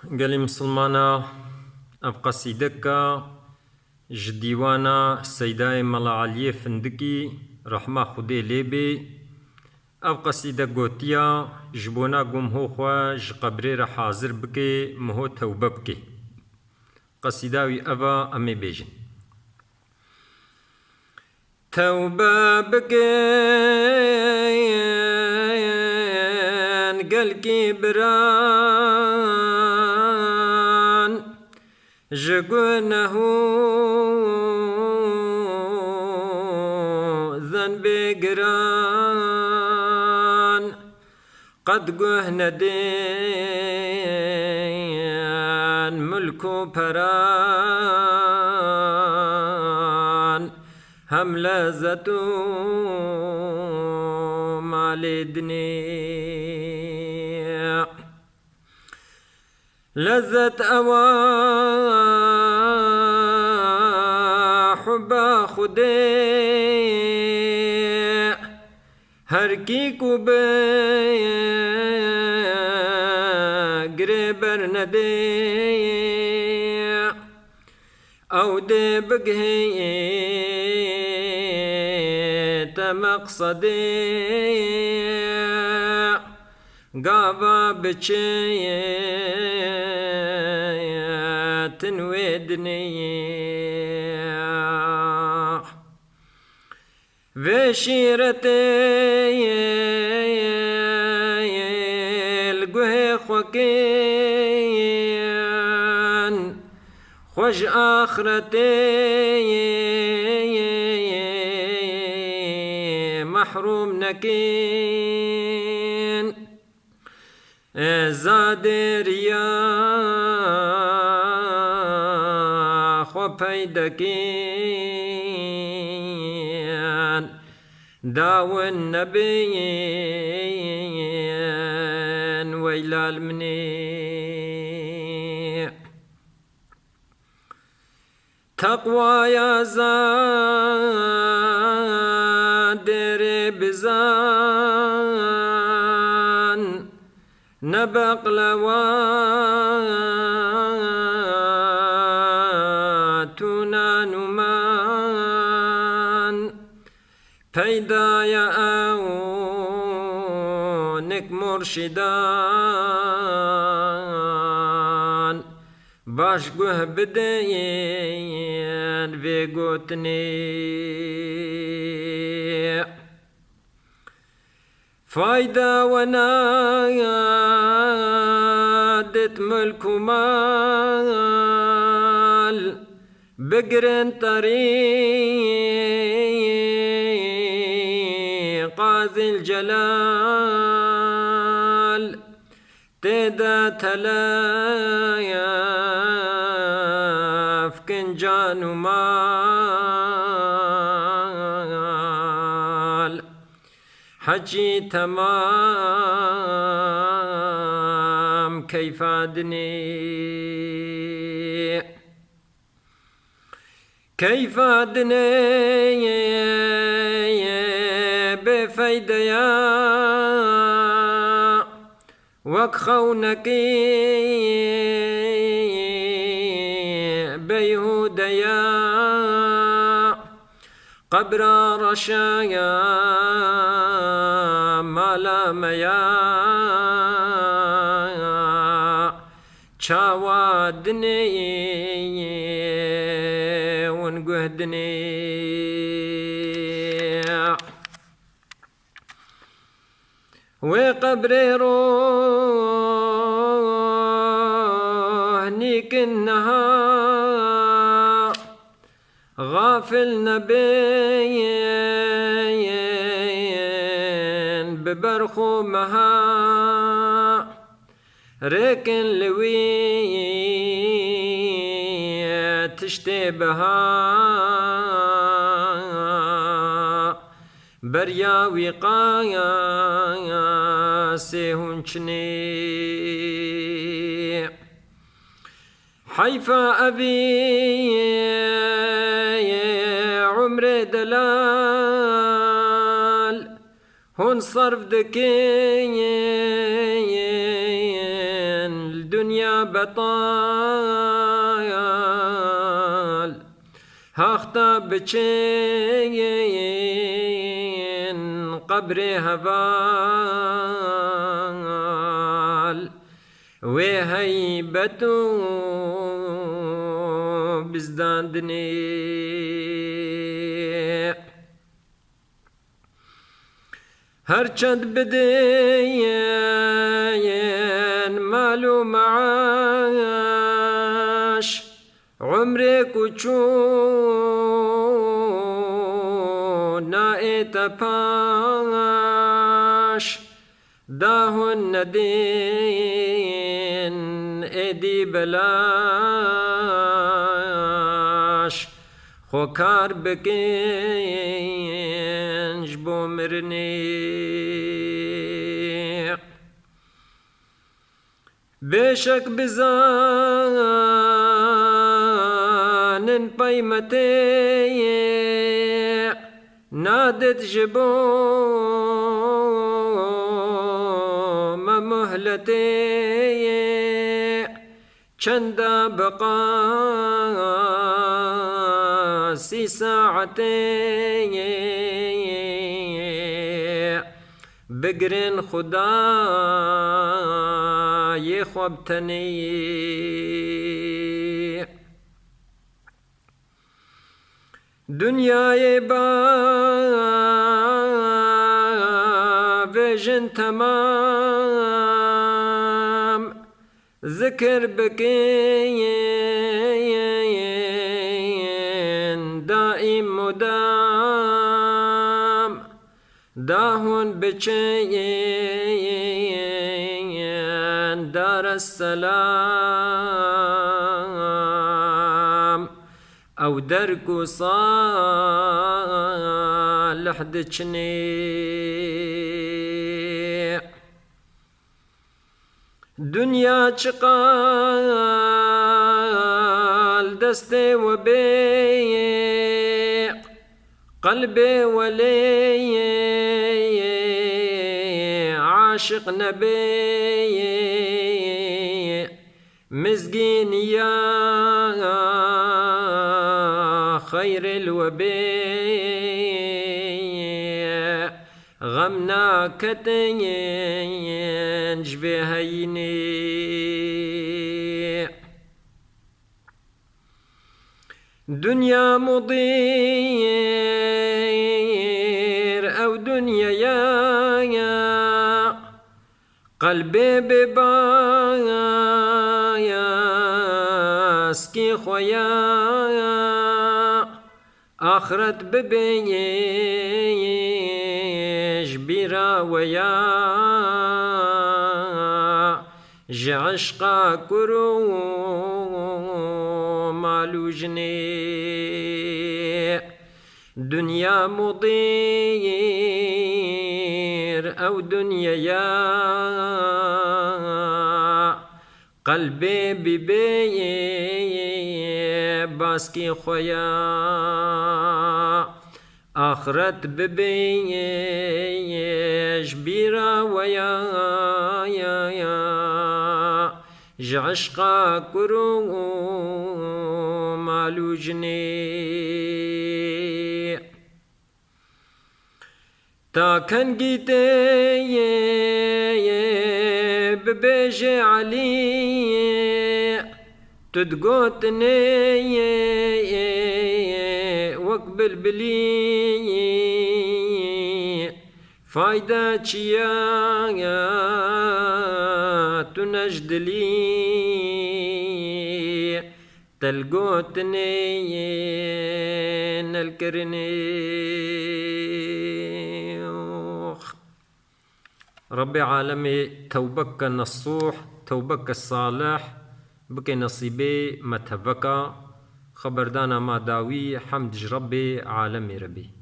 قال مسلمانا اف قصيدك جديوانا سيداي ملا علي فندقي رحمة خدي ليبي اف قصيدة قوتيا جبونا قم هو خوا جقبري رح حاضر بكي مهو توبة بكي قصيداوي افا امي بيجن توبة بكي قلقي بران جقونه ذنبي قران قد قهن دين ملكو بران هم لذتو مالدني لذت حبا خدي هر کی کو به گریبر ندی او ده بگهی تمقصدی قابا بچه تنویدنی و شیرتی الگوه خوکین خوش آخرتی محروم نکین زاد ریا خو پیدا کین داو النبيين ويلا المني تقوى يا زادر بزان نبق لواتنا نمان پیدا یا اونک مرشدان باش گوه بدین وی گوتنی فایده و نادت ملک و مال بگرن قاضي الجلال تدا تلايا فكنجان ومال حجي تمام كيف أدني كيف أدني بفيديا وك خونكي بيهوديا قبر رشايا مالاميا چاوادني ونقهدني وقبر روحني كنها غافل نبين ببرخو مها ركن لوي تشتبها بريا وقايا سيهونشني حيفا أبي عمر دلال هون صرف دكين دنیا بطال هاختا بچین قبر هوال و هیبتو بزداندنی هرچند بدین مال و معاش عمرك وچون نائت پاش داهن ندين ادي بلاش خوكار بكنج بومرنيق بشك بزانن قيمتي نادت جبو ما مهلتي چند بقى سي ساعتي بقرن خدا يخوبتني دنياي بافجن تمام ذكر بكين دائم مدام داهن بچين دار السلام او دركو صالح دچني دنيا چقال دستي وبيع قلبي ولي عاشق نبي مسكين يا خير الوبي غمنا كتين جبهيني دنيا مضير أو دنيا يا قلبي ببايا سكي خويا آخرت ببيش بيرا ويا جعشقا كرو مالو جني دنيا مضير أو دنيا يا قلبي ببي باسكي خويا آخرت ببيش بيرا ويا يا يا جعشقا كرو مالو جني تا كان جيتي ببيجي علي تدقوتني وقبل بلي فايدة چيا تنجدلي تلقوتني نلكرني ربي عالمي توبك النصوح توبك الصالح بك نصيبي متفكا خبردانا ما داوي حمد ربي عالمي ربي